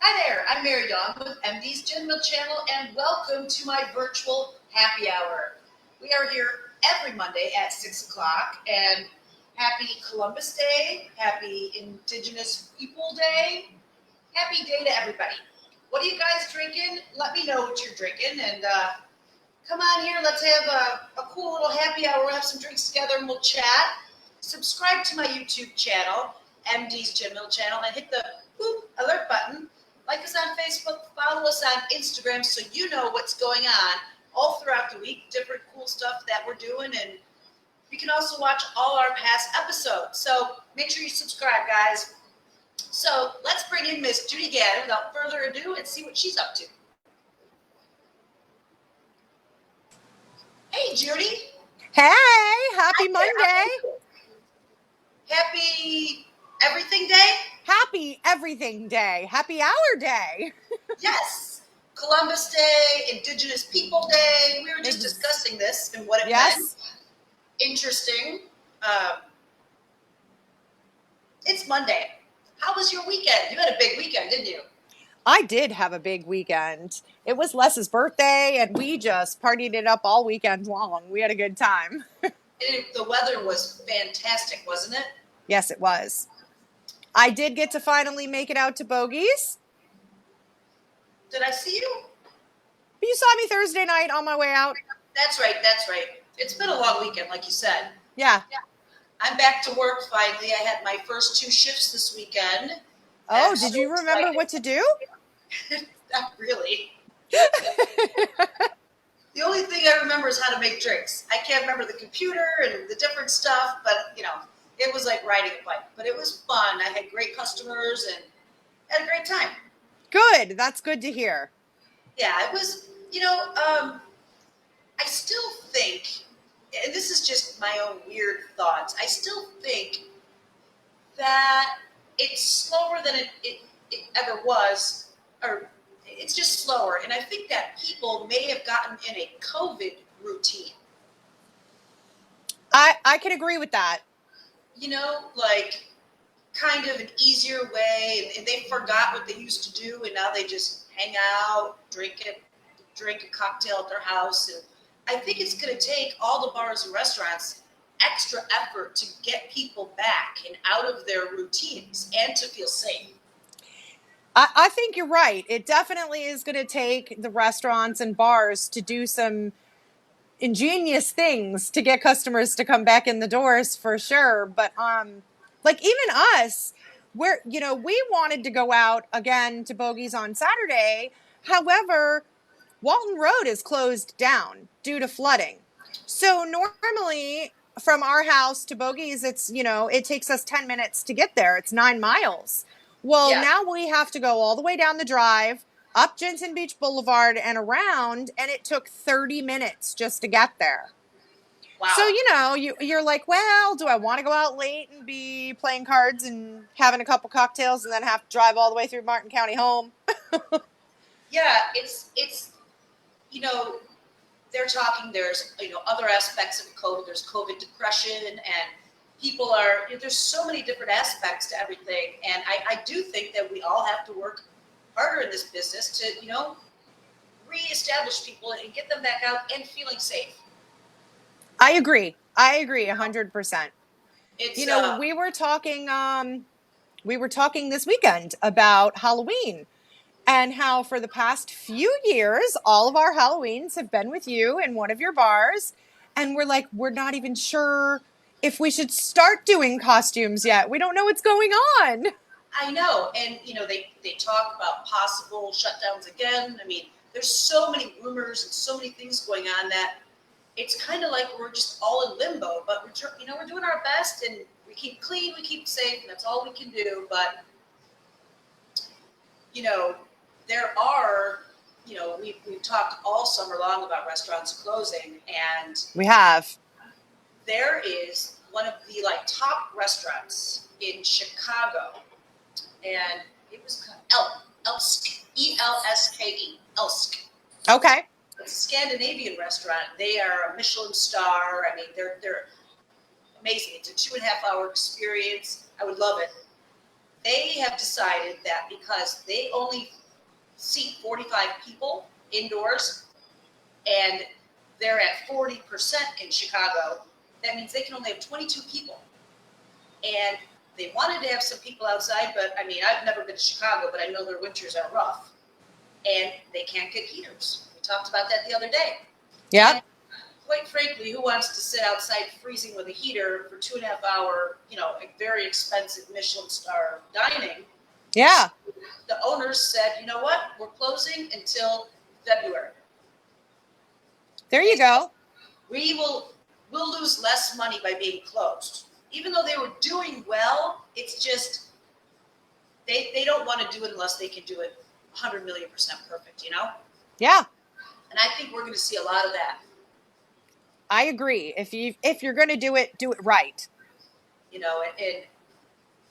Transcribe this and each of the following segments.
Hi there, I'm Mary Dawn with MD's Gin Mill Channel, and welcome to my virtual happy hour. We are here every Monday at 6 o'clock, and happy Columbus Day, happy Indigenous People Day, happy day to everybody. What are you guys drinking? Let me know what you're drinking, and come on here, let's have a cool little happy hour. We'll have some drinks together and we'll chat. Subscribe to my YouTube channel, MD's Gin Mill Channel, and hit the boop alert button. Like us on Facebook, follow us on Instagram so you know what's going on all throughout the week, different cool stuff that we're doing, and you can also watch all our past episodes. So make sure you subscribe, guys. So let's bring in Miss Judy Gannon without further ado and see what she's up to. Hey, Judy. Hey, happy Monday. Happy Everything Day? Happy Everything Day. Happy Hour Day. Yes. Columbus Day, Indigenous People Day. We were just discussing this and what it meant. Interesting. It's Monday. How was your weekend? You had a big weekend, didn't you? I did have a big weekend. It was Les's birthday, and we just partied it up all weekend long. We had a good time. The weather was fantastic, wasn't it? Yes, it was. I did get to finally make it out to Bogey's. Did I see you? You saw me Thursday night on my way out. That's right. It's been a long weekend, like you said. Yeah. I'm back to work finally. I had my first 2 shifts this weekend. Oh, did you remember what to do? Not really. The only thing I remember is how to make drinks. I can't remember the computer and the different stuff, but, it was like riding a bike. But it was fun. I had great customers and had a great time. Good. That's good to hear. Yeah, it was, I still think, and this is just my own weird thoughts, I still think that it's slower than it ever was, or it's just slower. And I think that people may have gotten in a COVID routine. I can agree with that. Like kind of an easier way, and they forgot what they used to do, and now they just hang out, drink a cocktail at their house. And I think it's going to take all the bars and restaurants extra effort to get people back and out of their routines and to feel safe. I think you're right. It definitely is going to take the restaurants and bars to do some ingenious things to get customers to come back in the doors for sure. But like even us, we wanted to go out again to Bogey's on Saturday. However, Walton Road is closed down due to flooding. So normally from our house to Bogey's, it's, it takes us 10 minutes to get there. It's 9 miles. Well, Now we have to go all the way down the drive, up Jensen Beach Boulevard and around, and it took 30 minutes just to get there. Wow. So, you're like, well, do I want to go out late and be playing cards and having a couple cocktails and then have to drive all the way through Martin County home? Yeah, it's they're talking, there's, other aspects of COVID. There's COVID depression, and people are, there's so many different aspects to everything. And I do think that we all have to work harder in this business to, reestablish people and get them back out and feeling safe. I agree 100%. We were talking this weekend about Halloween and how for the past few years, all of our Halloweens have been with you in one of your bars. And we're not even sure if we should start doing costumes yet. We don't know what's going on. I know. And, they talk about possible shutdowns again. I mean, there's so many rumors and so many things going on that it's kind of like we're just all in limbo. But, we're doing our best, and we keep clean, we keep safe, and that's all we can do. But, there are, we've talked all summer long about restaurants closing, and we have. There is one of the top restaurants in Chicago, and it was Elsk, E-L-S-K-E, Elsk. Okay. It's a Scandinavian restaurant. They are a Michelin star. I mean, they're amazing. It's a 2.5-hour experience. I would love it. they have decided that because they only seat 45 people indoors and they're at 40% in Chicago, that means they can only have 22 people. And they wanted to have some people outside, but I mean, I've never been to Chicago, but I know their winters are rough. And they can't get heaters. We talked about that the other day. Yeah. And quite frankly, who wants to sit outside freezing with a heater for 2.5 hour, a very expensive Michelin star dining? Yeah. So the owners said, you know what? We're closing until February. There you go. We'll lose less money by being closed. Even though they were doing well, it's just they don't want to do it unless they can do it 100 million% perfect, Yeah. And I think we're going to see a lot of that. I agree. If you're going to do it right. And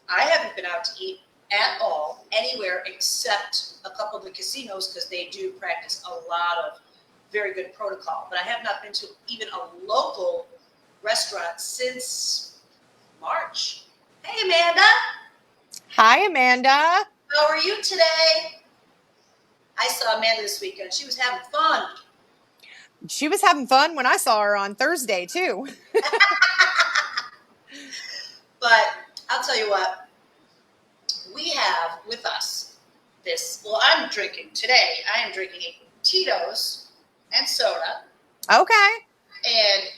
I haven't been out to eat at all anywhere except a couple of the casinos because they do practice a lot of very good protocol. But I have not been to even a local restaurant since March. Hey, Amanda. Hi, Amanda. How are you today? I saw Amanda this weekend. She was having fun. She was having fun when I saw her on Thursday, too. But I'll tell you what. We have with us I'm drinking today. I am drinking a Tito's and soda. Okay. And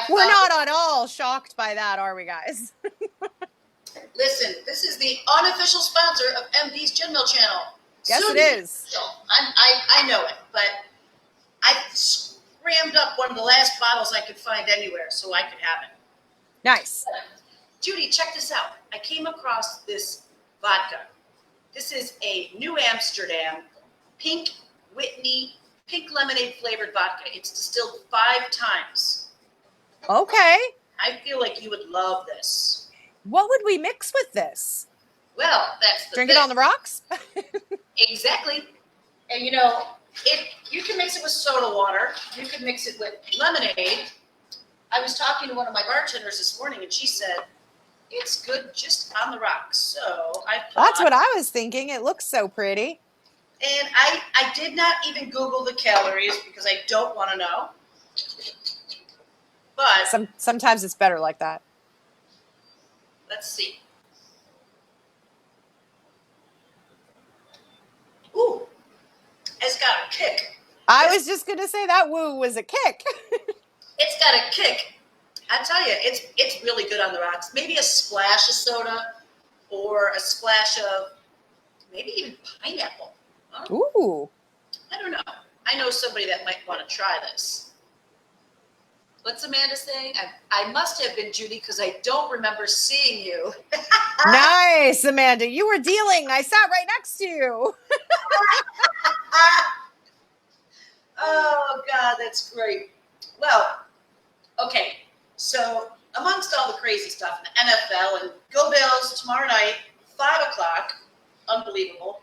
we're not at all shocked by that, are we, guys? Listen, this is the unofficial sponsor of MD's Gin Mill channel. Yes, it is. I know it, but I crammed up one of the last bottles I could find anywhere so I could have it. Nice. Judy, check this out. I came across this vodka. This is a New Amsterdam pink lemonade flavored vodka. It's distilled 5 times. Okay. I feel like you would love this. What would we mix with this? Well, that's the Drink thing. It on the rocks? Exactly. And you can mix it with soda water. You can mix it with lemonade. I was talking to one of my bartenders this morning, and she said, it's good just on the rocks. So that's what I was thinking. It looks so pretty. And I did not even Google the calories because I don't want to know. But sometimes it's better like that. Let's see. Ooh, it's got a kick. I was just going to say that woo was a kick. It's got a kick. I tell you, it's really good on the rocks. Maybe a splash of soda or a splash of maybe even pineapple. Huh? Ooh. I don't know. I know somebody that might want to try this. What's Amanda saying? I must have been Judy because I don't remember seeing you. Nice, Amanda. You were dealing. I sat right next to you. Oh, God, that's great. Well, okay. So amongst all the crazy stuff in the NFL and Go Bills tomorrow night, 5 o'clock, unbelievable.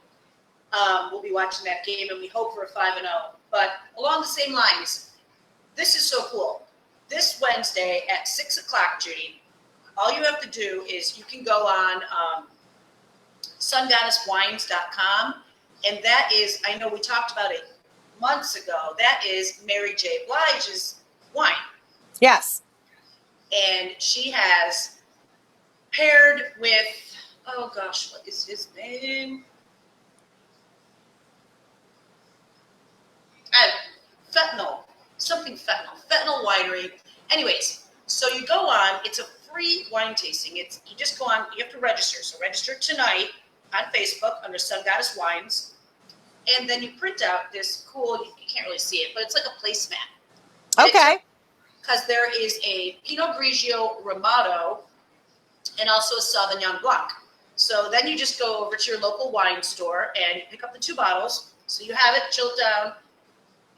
We'll be watching that game, and we hope for a 5-0. But along the same lines, this is so cool. This Wednesday at 6 o'clock, Judy, all you have to do is you can go on sungoddesswines.com, and that is, I know we talked about it months ago, that is Mary J. Blige's wine. Yes. And she has paired with, oh gosh, what is his name? Fentanyl Winery. Anyways, so you go on, it's a free wine tasting. You just go on, you have to register. So register tonight on Facebook under Sun Goddess Wines. And then you print out this cool, you can't really see it, but it's like a placemat. Okay. Because there is a Pinot Grigio Ramato and also a Sauvignon Blanc. So then you just go over to your local wine store and you pick up the 2 bottles. So you have it chilled down,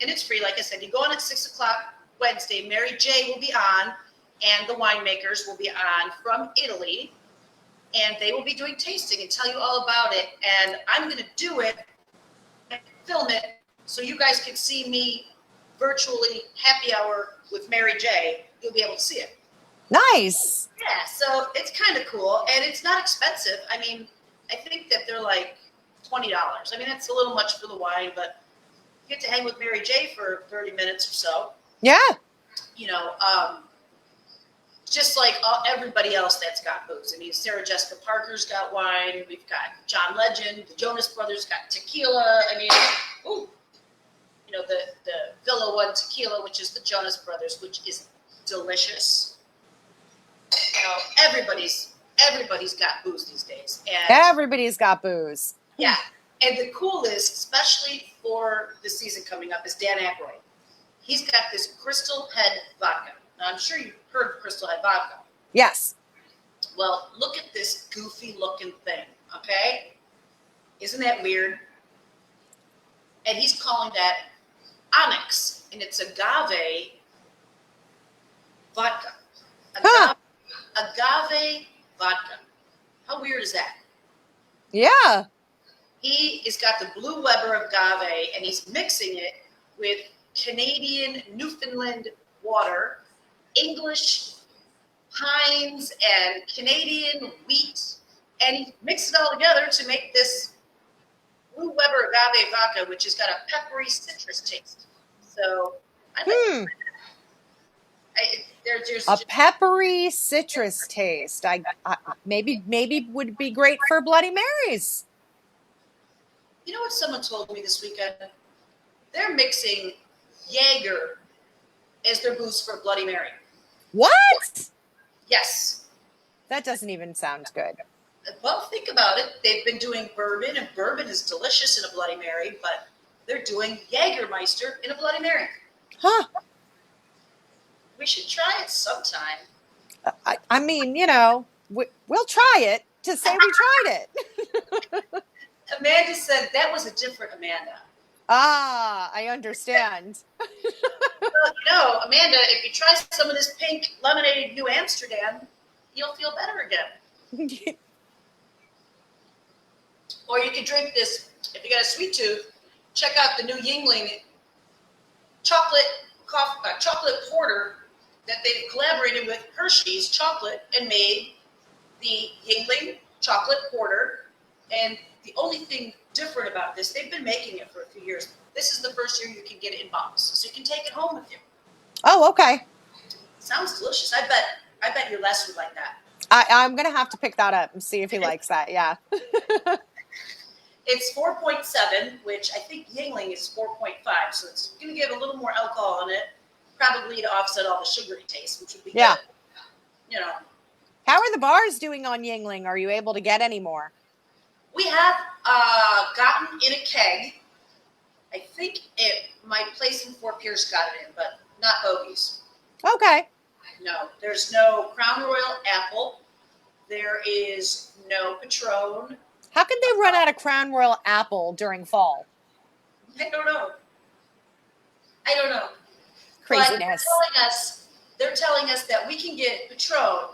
and it's free. Like I said, you go on at 6 o'clock Wednesday. Mary J will be on, and the winemakers will be on from Italy, and they will be doing tasting and tell you all about it. And I'm going to do it and film it so you guys can see me virtually happy hour with Mary J. You'll be able to see it. Nice. Yeah, so it's kind of cool, and it's not expensive. I mean, I think that they're like $20. I mean, that's a little much for the wine, but you get to hang with Mary J for 30 minutes or so. Yeah. You know, just like everybody else that's got booze. I mean, Sarah Jessica Parker's got wine. We've got John Legend. The Jonas Brothers got tequila. I mean, ooh, you know, the Villa One tequila, which is the Jonas Brothers, which is delicious. You know, everybody's got booze these days. And Everybody's got booze. yeah. And the coolest, especially for the season coming up, is Dan Aykroyd. He's got this Crystal Head vodka. Now, I'm sure you've heard of Crystal Head vodka. Yes. Well, look at this goofy looking thing, okay? Isn't that weird? And he's calling that Onyx, and it's agave vodka. Agave vodka. How weird is that? Yeah. He has got the Blue Weber agave, and he's mixing it with Canadian Newfoundland water, English pines, and Canadian wheat, and he mixed it all together to make this Blue Weber agave vodka, which has got a peppery citrus taste. So, there's a peppery citrus taste. I maybe would be great for Bloody Marys. You know what someone told me this weekend? They're mixing Jaeger as their booze for Bloody Mary. What? Yes. That doesn't even sound good. Well, think about it. They've been doing bourbon, and bourbon is delicious in a Bloody Mary, but they're doing Jägermeister in a Bloody Mary. Huh. We should try it sometime. I mean, you know, we'll try it to say we tried it. Amanda said that was a different Amanda. Ah, I understand. Well, you know, Amanda, if you try some of this pink lemonade New Amsterdam, you'll feel better again. Or you can drink this, if you got a sweet tooth, check out the new Yingling chocolate porter that they've collaborated with Hershey's Chocolate and made the Yingling chocolate porter. And the only thing different about this, they've been making it for a few years. This is the first year you can get it in bottles, so you can take it home with you. Oh, okay. Sounds delicious. I bet your Les would like that. I'm gonna have to pick that up and see if he likes that. Yeah. It's 4.7, which I think Yingling is 4.5, so it's going to give a little more alcohol in it, probably to offset all the sugary taste, which would be good. You know. How are the bars doing on Yingling? Are you able to get any more? We have gotten in a keg. I think my place in Fort Pierce got it in, but not Bogey's. Okay. No, there's no Crown Royal Apple. There is no Patron. How could they run out of Crown Royal Apple during fall? I don't know. Craziness. But they're telling us that we can get Patron,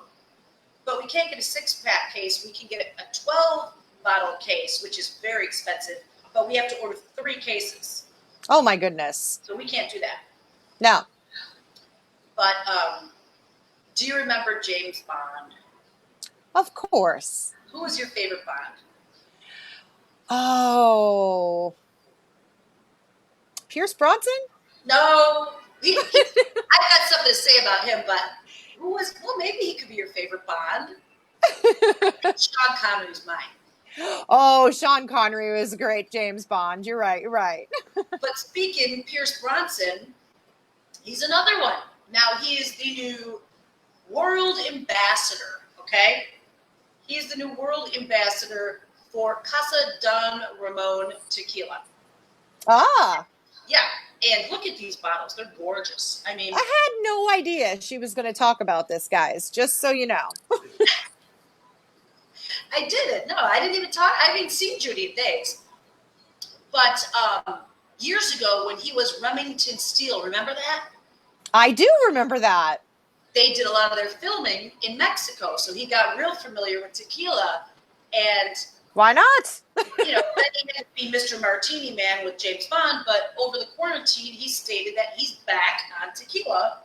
but we can't get a 6-pack case. We can get a 12-bottle case, which is very expensive, but we have to order 3 cases. Oh, my goodness. So we can't do that. No. But do you remember James Bond? Of course. Who was your favorite Bond? Oh. Pierce Bronson? No. I've got something to say about him, but maybe he could be your favorite Bond. Sean Connery's mine. Oh, Sean Connery was a great James Bond. You're right. But speaking Pierce Bronson, he's another one. Now he is the new world ambassador, okay? He is the new world ambassador for Casa Don Ramon Tequila. Ah. Yeah, and look at these bottles. They're gorgeous. I mean, I had no idea she was going to talk about this, guys, just so you know. I didn't. No, I didn't even talk. I haven't even seen Judy in days. But years ago when he was Remington Steele, remember that? I do remember that. They did a lot of their filming in Mexico, so he got real familiar with tequila. And why not? Then he had to be Mr. Martini Man with James Bond, but over the quarantine, he stated that he's back on tequila.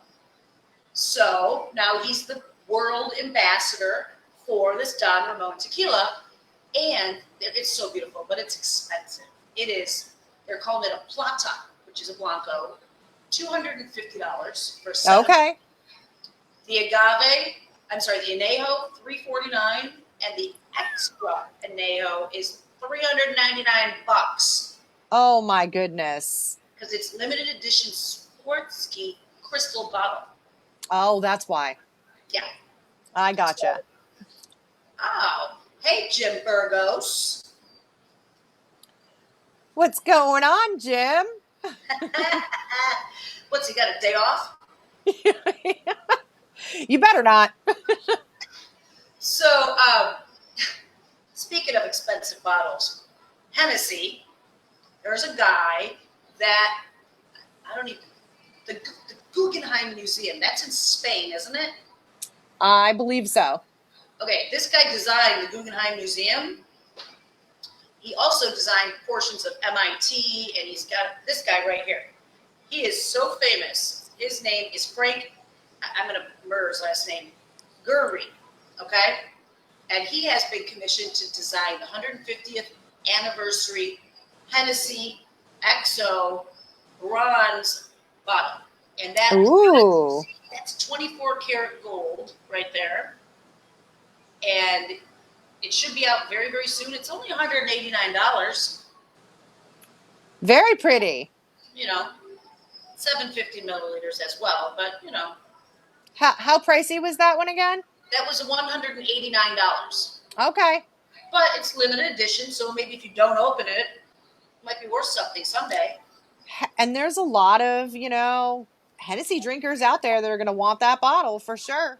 So now he's the world ambassador for this Don Ramon tequila. And it's so beautiful, but it's expensive. It is, they're calling it a plata, which is a Blanco, $250 for 7. Okay. The agave, the anejo, $349, and the extra anejo is $399 Oh my goodness. because it's limited edition Swarovski crystal bottle. Oh, that's why. Yeah. I gotcha. Oh, hey Jim Burgos. What's going on, Jim? What's he got, a day off? You better not. So, speaking of expensive bottles, Hennessy, there's a guy that, I don't even, the Guggenheim Museum, that's in Spain, isn't it? I believe so. Okay, this guy designed the Guggenheim Museum. He also designed portions of MIT, and he's got this guy right here. He is so famous. His name is Frank, I'm going to murder his last name, Gehry, okay? And he has been commissioned to design the 150th anniversary Hennessy XO bronze bottle. And that's 24 karat gold right there. And it should be out very, very soon. It's only $189. Very pretty. You know, 750 milliliters as well, but you know. How pricey was that one again? That was $189. Okay. But it's limited edition, so maybe if you don't open it, it might be worth something someday. And there's a lot of, Hennessy drinkers out there that are going to want that bottle for sure.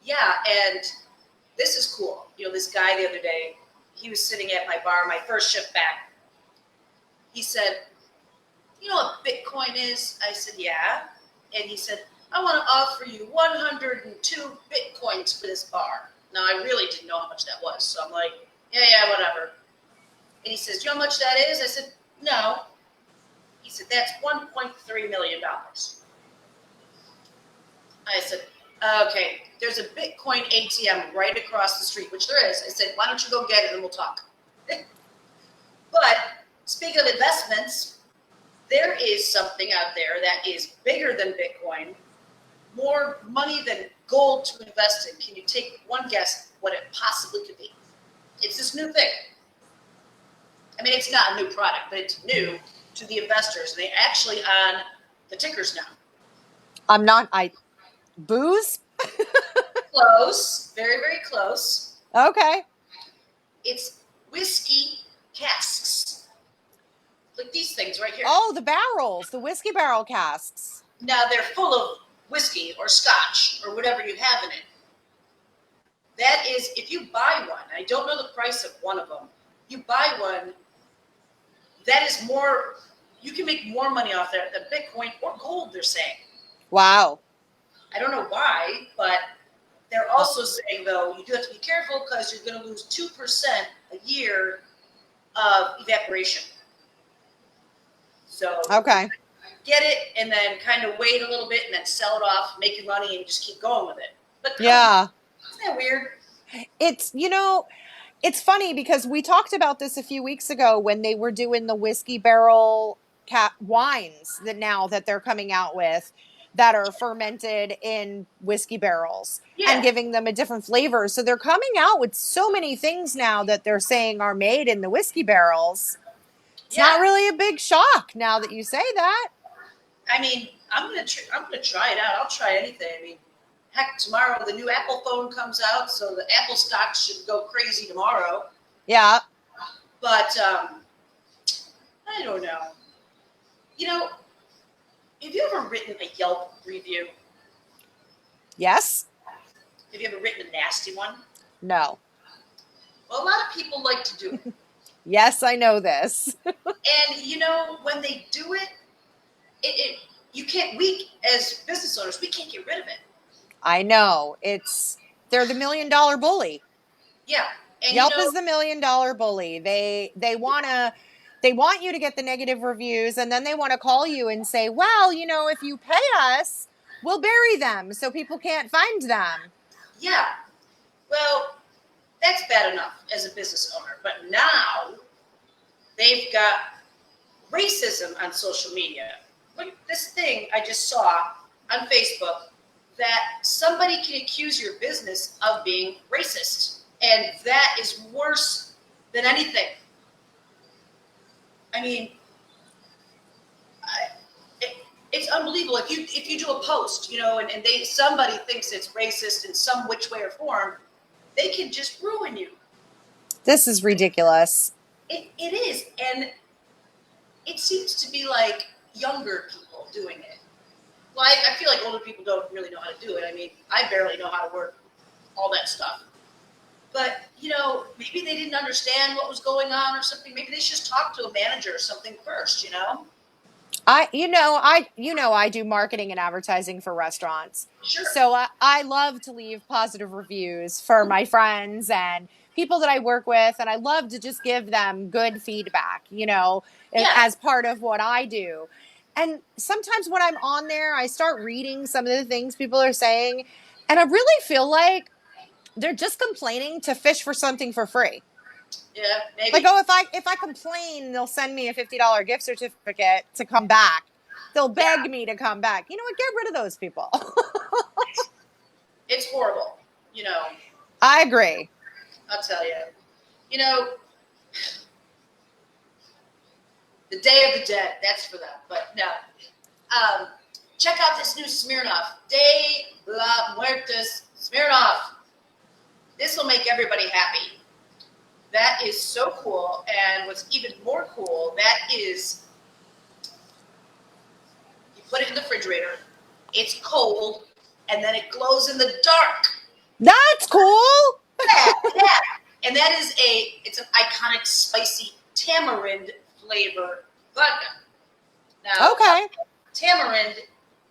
Yeah, and this is cool. This guy the other day, he was sitting at my bar, my first shift back. He said, "You know what Bitcoin is?" I said, "Yeah." And he said, "I want to offer you 102 Bitcoins for this bar." Now, I really didn't know how much that was. So I'm like, yeah, whatever. And he says, "Do you know how much that is?" I said, "No." He said, "That's $1.3 million. I said, "Okay, there's a Bitcoin ATM right across the street," which there is. I said, "Why don't you go get it and we'll talk?" But speaking of investments, there is something out there that is bigger than Bitcoin, more money than gold to invest in. Can you take one guess what it possibly could be? It's this new thing. I mean, it's not a new product, but it's new to the investors. They're actually on the tickers now. Booze? Close. Very, very close. Okay. It's whiskey casks. Like these things right here. Oh, the barrels, the whiskey barrel casks. Now they're full of whiskey or scotch or whatever you have in it. That is, if you buy one, I don't know the price of one of them. You buy one, that is more, you can make more money off that than Bitcoin or gold, they're saying. Wow. I don't know why, but they're also saying, though, you do have to be careful because you're going to lose 2% a year of evaporation. So okay, get it and then kind of wait a little bit and then sell it off, make your money, and just keep going with it. But yeah. Isn't that weird? It's funny because we talked about this a few weeks ago when they were doing the whiskey barrel wines that they're coming out with that are fermented in whiskey barrels and giving them a different flavor. So they're coming out with so many things now that they're saying are made in the whiskey barrels. It's not really a big shock now that you say that. I mean, I'm gonna try it out. I'll try anything. I mean, heck, tomorrow the new Apple phone comes out, so the Apple stock should go crazy tomorrow. Yeah. But I don't know. Have you ever written a Yelp review? Yes. Have you ever written a nasty one? No. Well, a lot of people like to do it. Yes, I know this. And when they do it, you can't. We as business owners, we can't get rid of it. I know. They're the $1 million bully. Yeah. And Yelp is the $1 million bully. They want you to get the negative reviews, and then they want to call you and say, well, if you pay us, we'll bury them so people can't find them. Yeah. Well, that's bad enough as a business owner. But now they've got racism on social media. Look, this thing I just saw on Facebook that somebody can accuse your business of being racist. And that is worse than anything. I mean, it's unbelievable. If you do a post, and somebody thinks it's racist in some which way or form, they can just ruin you. This is ridiculous. It is, and it seems to be like younger people doing it. Well, I feel like older people don't really know how to do it. I mean, I barely know how to work all that stuff. But, maybe they didn't understand what was going on or something. Maybe they should just talk to a manager or something first, I do marketing and advertising for restaurants. Sure. So I love to leave positive reviews for my friends and people that I work with. And I love to just give them good feedback, as part of what I do. And sometimes when I'm on there, I start reading some of the things people are saying. And I really feel like they're just complaining to fish for something for free. Yeah, maybe. Like, if I complain, they'll send me a $50 gift certificate to come back. They'll beg me to come back. You know what? Get rid of those people. It's horrible, I agree. I'll tell you. The Day of the Dead, that's for them. But no. Check out this new Smirnoff. De la Muertos Smirnoff. This will make everybody happy. That is so cool. And what's even more cool, that is, you put it in the refrigerator, it's cold, and then it glows in the dark. That's cool. Yeah. And that is it's an iconic spicy tamarind flavor vodka. Now, okay. Tamarind,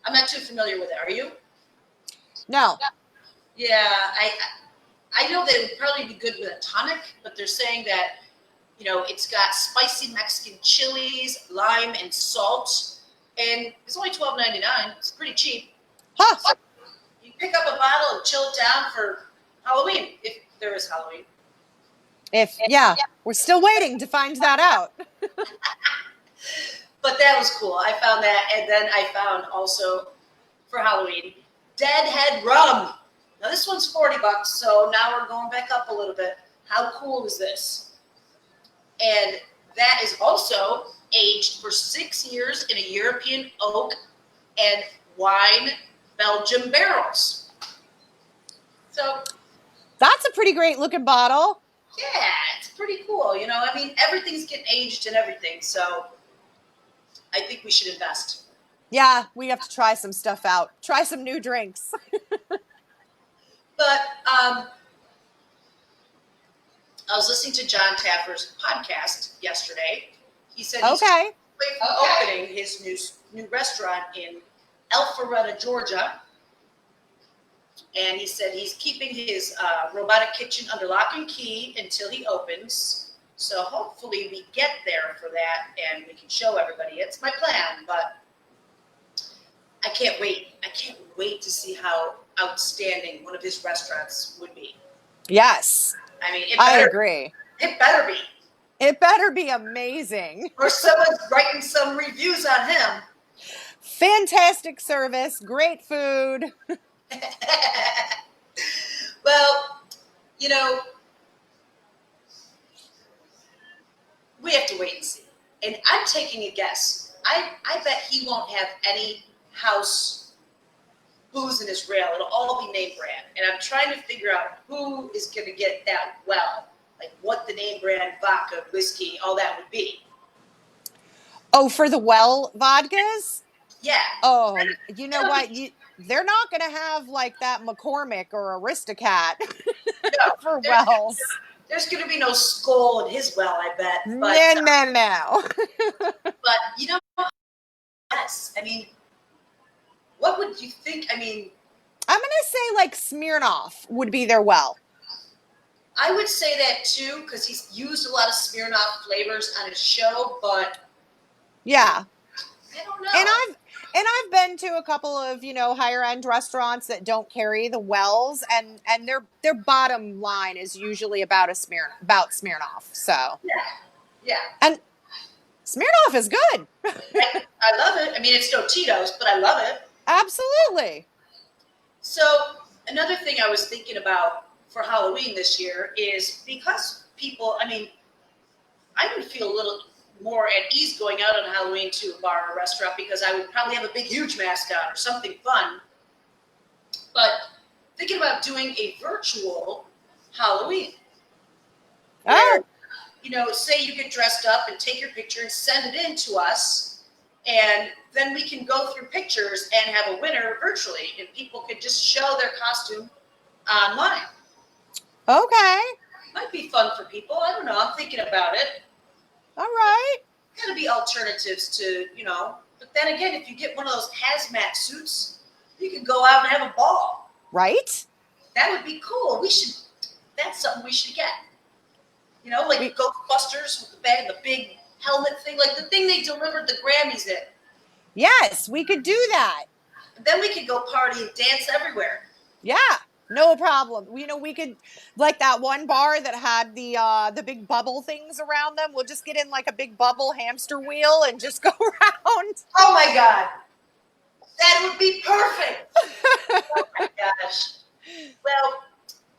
I'm not too familiar with it. Are you? No. Yeah, I know that it would probably be good with a tonic, but they're saying that, it's got spicy Mexican chilies, lime, and salt, and it's only $12.99. It's pretty cheap. Huh. So you pick up a bottle and chill it down for Halloween, if there is Halloween. We're still waiting to find that out. But that was cool. I found that, and then I found also for Halloween, Deadhead Rum. Now this one's $40, so now we're going back up a little bit. How cool is this? And that is also aged for 6 years in a European oak and wine Belgium barrels. So that's a pretty great looking bottle. Yeah, it's pretty cool. Everything's getting aged and everything, so I think we should invest. Yeah, we have to try some stuff out. Try some new drinks. But I was listening to John Taffer's podcast yesterday. He said he's opening his new restaurant in Alpharetta, Georgia. And he said he's keeping his robotic kitchen under lock and key until he opens. So hopefully we get there for that and we can show everybody. It's my plan, but I can't wait. I can't wait to see how outstanding one of his restaurants would be. Yes. I agree. It better be. It better be amazing. Or someone's writing some reviews on him. Fantastic service, great food. Well, we have to wait and see. And I'm taking a guess. I bet he won't have any house booze in his rail. It'll all be name brand. And I'm trying to figure out who is going to get that well. Like what the name brand vodka, whiskey, all that would be. Oh, for the well vodkas? Yeah. Oh, you know what? They're not going to have like that McCormick or Aristocat for wells. There's going to be no Skull in his well, I bet. But, no. But, yes. What would you think? I'm going to say like Smirnoff would be their well. I would say that too, because he's used a lot of Smirnoff flavors on his show, but yeah. I don't know. And And I've been to a couple of, higher end restaurants that don't carry the wells, and their bottom line is usually about Smirnoff. So, Yeah, yeah. and Smirnoff is good. I love it. I mean, it's no Tito's, but I love it. Absolutely. So another thing I was thinking about for Halloween this year is because people, I mean, I would feel a little more at ease going out on Halloween to a bar or a restaurant because I would probably have a big, huge mask on or something fun. But thinking about doing a virtual Halloween where, Oh, say you get dressed up and take your picture and send it in to us, and then we can go through pictures and have a winner virtually, and people could just show their costume online. okay. Might be fun for people. I don't know. I'm thinking about it. All right. Got to be alternatives to, But then again, if you get one of those hazmat suits, you can go out and have a ball. Right? That would be cool. That's something we should get. Like Ghostbusters with the big helmet thing, like the thing they delivered the Grammys in. Yes, we could do that. And then we could go party and dance everywhere. Yeah. No problem. We could, like that one bar that had the big bubble things around them. We'll just get in like a big bubble hamster wheel and just go around. Oh my God. That would be perfect. Oh my gosh. Well,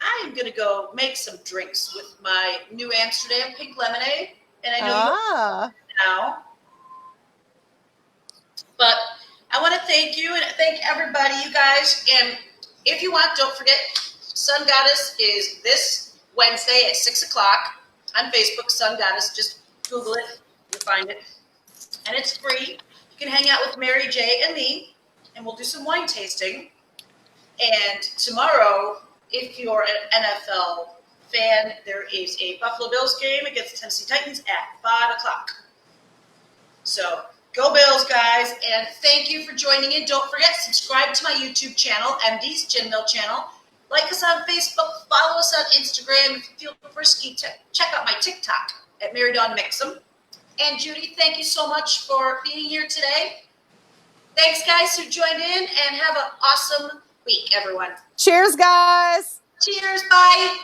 I am going to go make some drinks with my new Amsterdam pink lemonade. And I know you're now. But I want to thank you and thank everybody, you guys. And if you want, don't forget, Sun Goddess is this Wednesday at 6 o'clock on Facebook, Sun Goddess. Just Google it. You'll find it. And it's free. You can hang out with Mary J. and me, and we'll do some wine tasting. And tomorrow, if you're an NFL fan, there is a Buffalo Bills game against the Tennessee Titans at 5 o'clock. So go Bills, guys, and thank you for joining in. Don't forget, subscribe to my YouTube channel, MD's Gin Mill channel. Like us on Facebook, follow us on Instagram. If you feel frisky, check out my TikTok at Mary Dawn Mixum. And Judy, thank you so much for being here today. Thanks, guys, who joined in, and have an awesome week, everyone. Cheers, guys. Cheers. Bye.